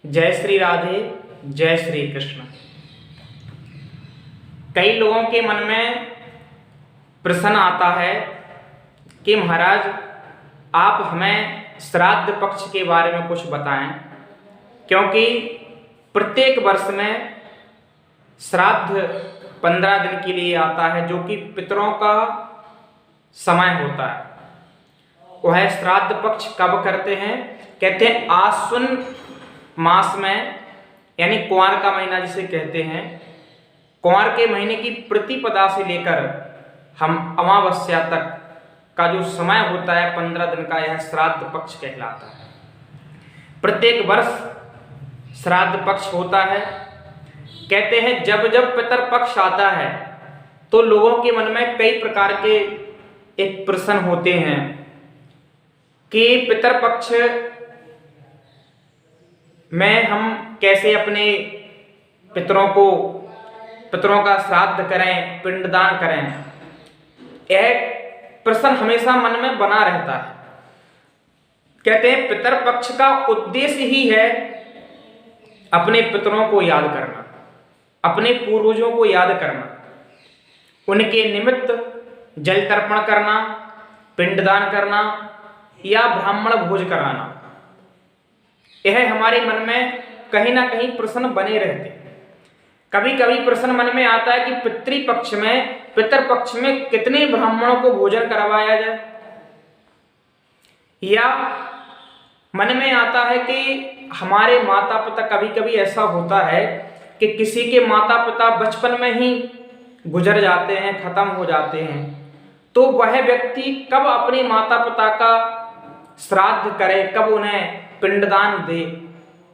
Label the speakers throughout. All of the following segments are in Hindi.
Speaker 1: जय श्री राधे, जय श्री कृष्ण। कई लोगों के मन में प्रश्न आता है कि महाराज आप हमें श्राद्ध पक्ष के बारे में कुछ बताएं, क्योंकि प्रत्येक वर्ष में श्राद्ध 15 दिन के लिए आता है, जो कि पितरों का समय होता है। वह श्राद्ध पक्ष कब करते हैं? कहते हैं आश्विन मास में, यानी कुंवार का महीना जिसे कहते हैं। कुंवार के महीने की प्रतिपदा से लेकर हम अमावस्या तक का जो समय होता है 15 दिन का, यह श्राद्ध पक्ष कहलाता है। प्रत्येक वर्ष श्राद्ध पक्ष होता है। कहते हैं जब जब पितर पक्ष आता है तो लोगों के मन में कई प्रकार के एक प्रश्न होते हैं कि पितर पक्ष में हम कैसे अपने पितरों का श्राद्ध करें, पिंडदान करें। यह प्रश्न हमेशा मन में बना रहता है। कहते हैं पितर पक्ष का उद्देश्य ही है अपने पितरों को याद करना, अपने पूर्वजों को याद करना, उनके निमित्त जल तर्पण करना, पिंडदान करना या ब्राह्मण भोज कराना। यह हमारे मन में कहीं ना कहीं प्रश्न बने रहते हैं। कभी कभी प्रश्न मन में आता है कि पितर पक्ष में कितने ब्राह्मणों को भोजन करवाया जाए, या मन में आता है कि हमारे माता पिता, कभी कभी ऐसा होता है कि किसी के माता पिता बचपन में ही गुजर जाते हैं, खत्म हो जाते हैं, तो वह व्यक्ति कब अपने माता पिता का श्राद्ध करे, कब उन्हें पिंडदान दे।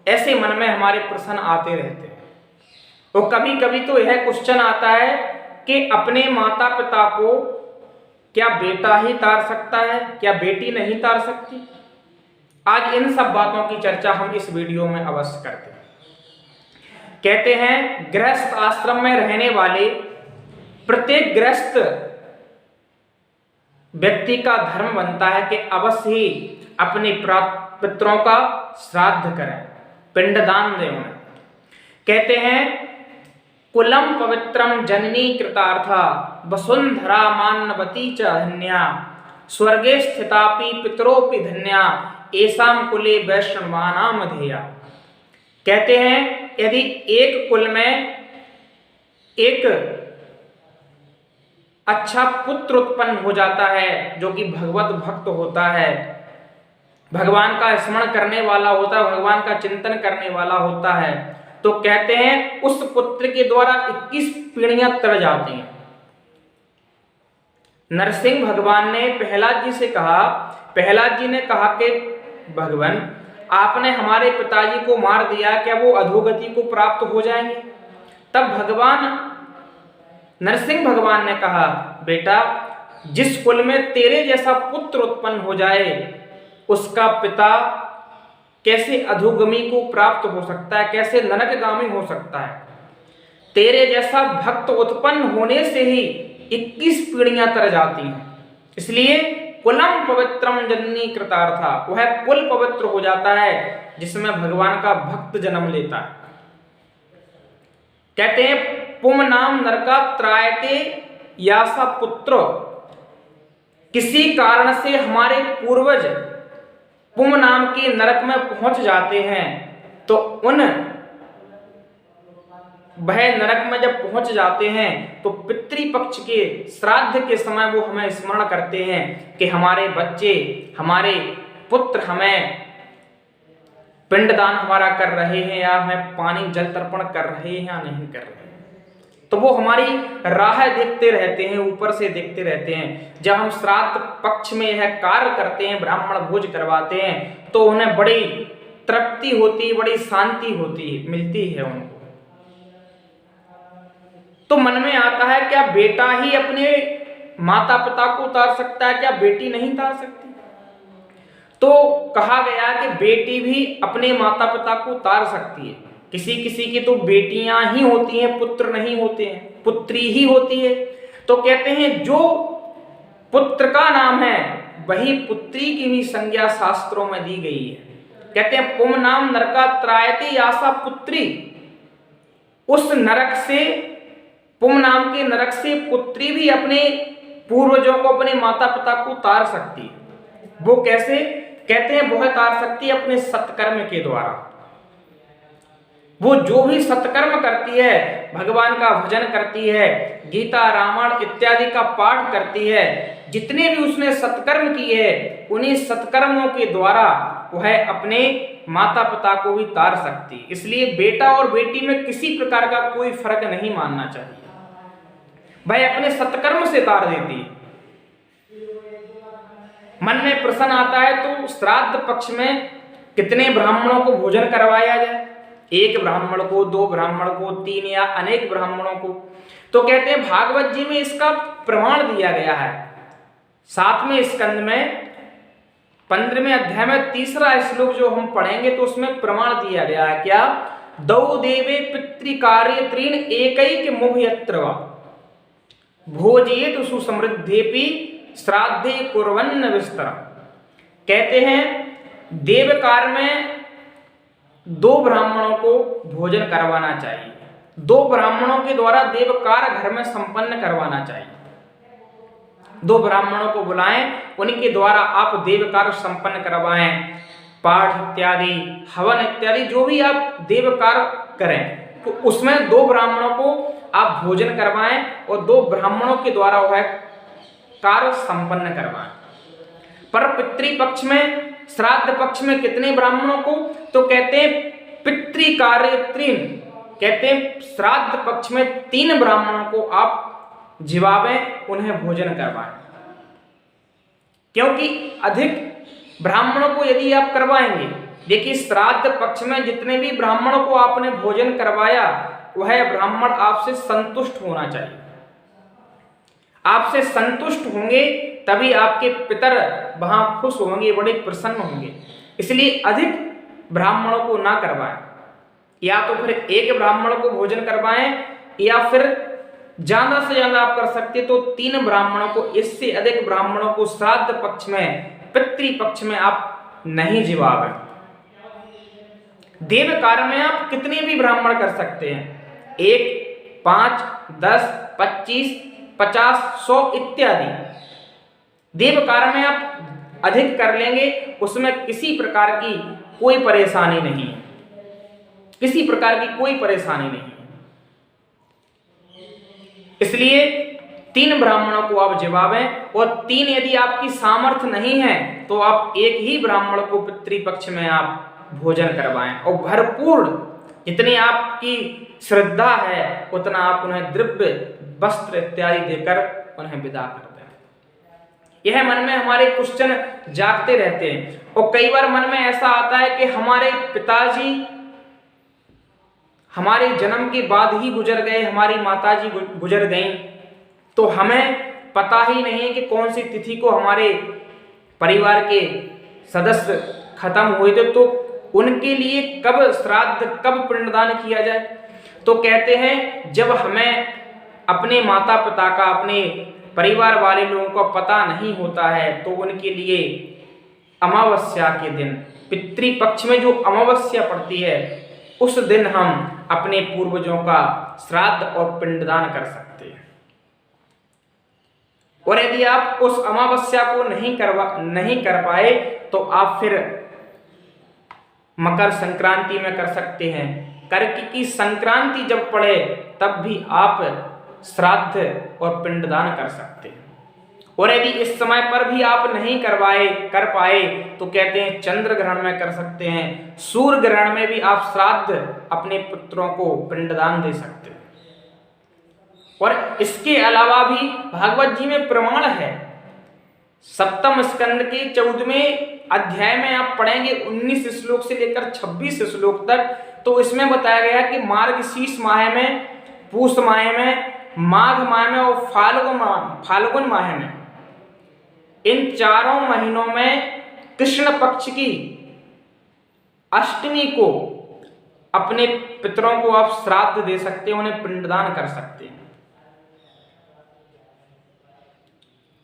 Speaker 1: ऐसे मन में हमारे प्रश्न आते रहते हैं। और कभी कभी तो यह क्वेश्चन आता है कि अपने माता पिता को क्या बेटा ही तार सकता है, क्या बेटी नहीं तार सकती? आज इन सब बातों की चर्चा हम इस वीडियो में अवश्य करते हैं। कहते हैं गृहस्थ आश्रम में रहने वाले प्रत्येक गृहस्थ व्यक्ति का धर्म बनता है कि अवश्य ही अपने पितरों का श्राद्ध करें, पिंडदान दें उन्हें। कहते हैं कुलम पवित्रम जननी कृतार्था वसुंधरा मान्यवती च धन्या स्वर्गे स्थितापि पितरोपि धन्या एसाम कुले वैष्णवानाम धेया। कहते हैं यदि एक कुल में एक अच्छा पुत्र उत्पन्न हो जाता है, जो कि भगवत भक्त होता है, भगवान का स्मरण करने वाला होता है, भगवान का चिंतन करने वाला होता है, तो कहते हैं उस पुत्र के द्वारा 21 पीढ़ियां तर जाती हैं। नरसिंह भगवान ने प्रहलाद जी से कहा, प्रहलाद जी ने कहा कि भगवान आपने हमारे पिताजी को मार दिया, क्या वो अधोगति को प्राप्त हो जाएंगे? तब भगवान नरसिंह भगवान ने कहा बेटा, जिस कुल में तेरे जैसा पुत्र उत्पन्न हो जाए उसका पिता कैसे अधोगमी को प्राप्त हो सकता है, कैसे नरकगामी हो सकता है? तेरे जैसा भक्त उत्पन्न होने से ही 21 पीढ़ियां तर जाती हैं। इसलिए कुलम पवित्रम जननी कृतार्था, वह कुल पवित्र हो जाता है जिसमें भगवान का भक्त जन्म लेता है। कहते हैं पुम नाम नरका त्रायते यासा पुत्र, किसी कारण से हमारे पूर्वज पुम नाम के नरक में पहुंच जाते हैं, तो वह नरक में जब पहुंच जाते हैं तो पितृपक्ष के श्राद्ध के समय वो हमें स्मरण करते हैं कि हमारे बच्चे, हमारे पुत्र हमें पिंडदान हमारा कर रहे हैं, या हमें पानी जल तर्पण कर रहे हैं या नहीं कर रहे हैं। तो वो हमारी राह देखते रहते हैं, ऊपर से देखते रहते हैं। जब हम श्राद्ध पक्ष में यह कार्य करते हैं, ब्राह्मण भोज करवाते हैं, तो उन्हें बड़ी तृप्ति होती है, बड़ी शांति मिलती है उनको। तो मन में आता है क्या बेटा ही अपने माता पिता को तार सकता है, क्या बेटी नहीं तार सकती? तो कहा गया कि बेटी भी अपने माता पिता को तार सकती है। किसी किसी की तो बेटियां ही होती हैं, पुत्र नहीं होते हैं, पुत्री ही होती है। तो कहते हैं जो पुत्र का नाम है वही पुत्री की भी संज्ञा शास्त्रों में दी गई है। कहते हैं पुमनाम नरका त्रायते यासा पुत्री, उस नरक से, पुम नाम के नरक से पुत्री भी अपने पूर्वजों को, अपने माता पिता को तार सकती है। वो कैसे? कहते हैं वह तार सकती है अपने सत्कर्म के द्वारा। वो जो भी सत्कर्म करती है, भगवान का भजन करती है, गीता रामायण इत्यादि का पाठ करती है, जितने भी उसने सत्कर्म किए हैं, उन्हीं सत्कर्मों के द्वारा वह अपने माता पिता को भी तार सकती है। इसलिए बेटा और बेटी में किसी प्रकार का कोई फर्क नहीं मानना चाहिए, भाई अपने सत्कर्म से तार देती है। मन में प्रश्न आता है तो श्राद्ध पक्ष में कितने ब्राह्मणों को भोजन करवाया जाए? एक ब्राह्मण को, दो ब्राह्मण को, तीन या अनेक ब्राह्मणों को? तो कहते हैं भागवत जी में इसका प्रमाण दिया गया है। 7वें स्कंद में 15वें अध्याय में 3रा श्लोक जो हम पढ़ेंगे तो उसमें प्रमाण दिया गया है क्या? दौ देवे पितृकार्य त्रीन एकैक मुभयत्र वा भोजयेत सुसमृद्धेपि श्राद्धे कुर्वन्न विस्तरम। कहते हैं देवकार में 2 ब्राह्मणों को भोजन करवाना चाहिए, 2 ब्राह्मणों के द्वारा देवकार घर में संपन्न करवाना चाहिए। 2 ब्राह्मणों को बुलाएं, उनके द्वारा आप देवकार संपन्न करवाएं, पाठ इत्यादि, हवन इत्यादि जो भी आप देवकार करें तो उसमें 2 ब्राह्मणों को आप भोजन करवाएं और 2 ब्राह्मणों के द्वारा वह कार्य संपन्न करवाएं। पर पितृपक्ष में, श्राद्ध पक्ष में कितने ब्राह्मणों को? तो कहते हैं पितृकार्य त्रीन, कहते हैं श्राद्ध पक्ष में 3 ब्राह्मणों को आप जिवावें, उन्हें भोजन करवाएं। क्योंकि अधिक ब्राह्मणों को यदि आप करवाएंगे, देखिए श्राद्ध पक्ष में जितने भी ब्राह्मणों को आपने भोजन करवाया वह ब्राह्मण आपसे संतुष्ट होना चाहिए। आपसे संतुष्ट होंगे तभी आपके पितर वहां खुश होंगे, बड़े प्रसन्न होंगे। इसलिए अधिक ब्राह्मणों को ना करवाएं, या तो फिर एक ब्राह्मण को भोजन करवाएं, या फिर ज्यादा से ज्यादा आप कर सकते तो 3 ब्राह्मणों को, इससे अधिक ब्राह्मणों को श्राद्ध पक्ष में, पितृपक्ष में आप नहीं जिवावें। देव कार्य में आप कितने भी ब्राह्मण कर सकते हैं, 1, 5, 10, 25, 50, 100 इत्यादि। देव कार्य में आप अधिक कर लेंगे, उसमें किसी प्रकार की कोई परेशानी नहीं है, किसी प्रकार की कोई परेशानी नहीं है। इसलिए 3 ब्राह्मणों को आप जिवावें, और 3 यदि आपकी सामर्थ्य नहीं है तो आप एक ही ब्राह्मण को पितृपक्ष में आप भोजन करवाएं, और भरपूर जितनी आपकी श्रद्धा है उतना आप उन्हें द्रव्य, वस्त्र इत्यादि देकर उन्हें विदा कर दें। यह मन में हमारे क्वेश्चन जागते रहते हैं, और कई बार मन में ऐसा आता है कि हमारे पिताजी हमारे जन्म के बाद ही गुजर गए, हमारी माताजी गुजर गईं, तो हमें पता ही नहीं है कि कौन सी तिथि को हमारे परिवार के सदस्य खत्म हुए थे, तो उनके लिए कब श्राद्ध, कब पिंडदान किया जाए। तो कहते हैं जब हमें अपने माता पिता का, अपने परिवार वाले लोगों का पता नहीं होता है तो उनके लिए अमावस्या के दिन, पितृपक्ष में जो अमावस्या पड़ती है उस दिन हम अपने पूर्वजों का श्राद्ध और पिंडदान कर सकते हैं। और यदि आप उस अमावस्या को नहीं कर पाए तो आप फिर मकर संक्रांति में कर सकते हैं। कर्क की संक्रांति जब पड़े तब भी आप श्राद्ध और पिंडदान कर सकते हैं। और यदि इस समय पर भी आप नहीं कर पाए तो कहते हैं चंद्र ग्रहण में कर सकते हैं, सूर्य ग्रहण में भी आप श्राद्ध अपने पुत्रों को पिंडदान दे सकते हैं। और इसके अलावा भी भागवत जी में प्रमाण है, 7वें स्कंद के 14वें अध्याय में आप पढ़ेंगे 19 श्लोक से लेकर 26 श्लोक तक, तो इसमें बताया गया कि मार्गशीर्ष माह में, पूष माह में, माघ माह में और फाल्गुन माह में, इन 4 महीनों में कृष्ण पक्ष की अष्टमी को अपने पितरों को आप श्राद्ध दे सकते हैं, उन्हें पिंडदान कर सकते हैं।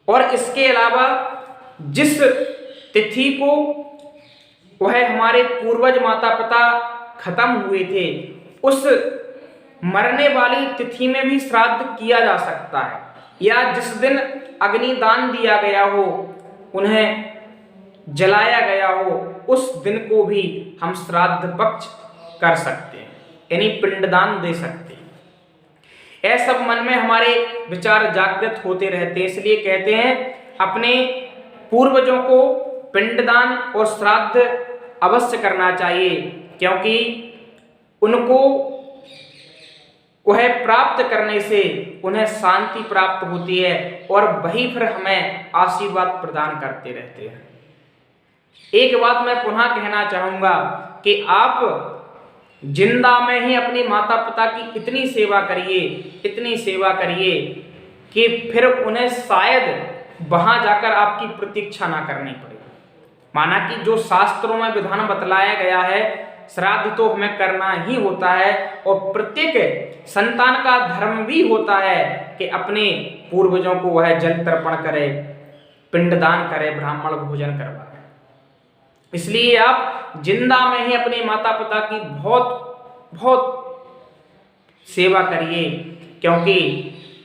Speaker 1: और इसके अलावा जिस तिथि को वह हमारे पूर्वज माता पिता खत्म हुए थे, उस मरने वाली तिथि में भी श्राद्ध किया जा सकता है, या जिस दिन अग्निदान दिया गया हो, उन्हें जलाया गया हो, उस दिन को भी हम श्राद्ध पक्ष कर सकते हैं, यानी पिंडदान दे सकते हैं। यह सब मन में हमारे विचार जागृत होते रहते हैं, इसलिए कहते हैं अपने पूर्वजों को पिंडदान और श्राद्ध अवश्य करना चाहिए, क्योंकि उनको वह प्राप्त करने से उन्हें शांति प्राप्त होती है और वही फिर हमें आशीर्वाद प्रदान करते रहते हैं। एक बात मैं पुनः कहना चाहूंगा कि आप जिंदा में ही अपनी माता पिता की इतनी सेवा करिए कि फिर उन्हें शायद वहां जाकर आपकी प्रतीक्षा ना करनी पड़े। माना कि जो शास्त्रों में विधान बतलाया गया है, श्राद्ध तो हमें करना ही होता है, और प्रत्येक संतान का धर्म भी होता है कि अपने पूर्वजों को वह जल तर्पण करे, पिंडदान करे, ब्राह्मण भोजन करवाए। इसलिए आप जिंदा में ही अपने माता पिता की बहुत बहुत सेवा करिए, क्योंकि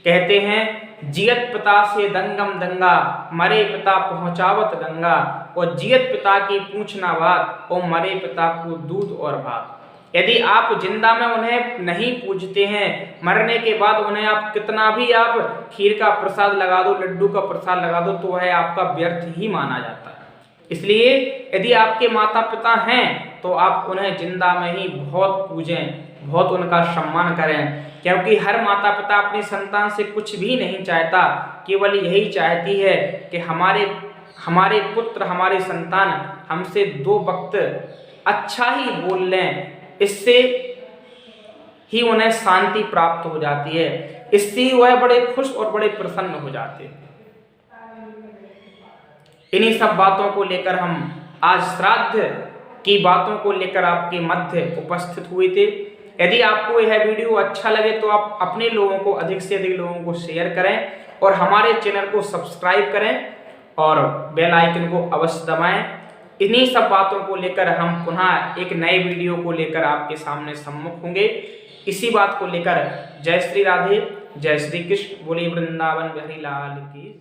Speaker 1: कहते हैं जियत पिता से दंगम दंगा, मरे पिता पहुंचावत गंगा, और जियत पिता की पूछना बात, और मरे पिता को दूध और भात। यदि आप जिंदा में उन्हें नहीं पूजते हैं, मरने के बाद उन्हें आप कितना भी आप खीर का प्रसाद लगा दो, लड्डू का प्रसाद लगा दो, तो वह आपका व्यर्थ ही माना जाता है। इसलिए यदि आपके माता पिता हैं तो आप उन्हें जिंदा में ही बहुत पूजें, बहुत उनका सम्मान करें, क्योंकि हर माता पिता अपनी संतान से कुछ भी नहीं चाहता, केवल यही चाहती है कि हमारे पुत्र, हमारी संतान हमसे 2 वक्त अच्छा ही बोल लें, इससे ही उन्हें शांति प्राप्त हो जाती है, इससे ही वह बड़े खुश और बड़े प्रसन्न हो जाते हैं। इन्हीं सब बातों को लेकर हम आज श्राद्ध की बातों को लेकर आपके मध्य उपस्थित हुए थे। यदि आपको यह वीडियो अच्छा लगे तो आप अपने लोगों को, अधिक से अधिक लोगों को शेयर करें, और हमारे चैनल को सब्सक्राइब करें और बेल आइकन को अवश्य दबाएं। इन्हीं सब बातों को लेकर हम पुनः एक नए वीडियो को लेकर आपके सामने सम्मुख होंगे। इसी बात को लेकर जय श्री राधे, जय श्री कृष्ण, बोलिए वृंदावन बिहारी लाल की।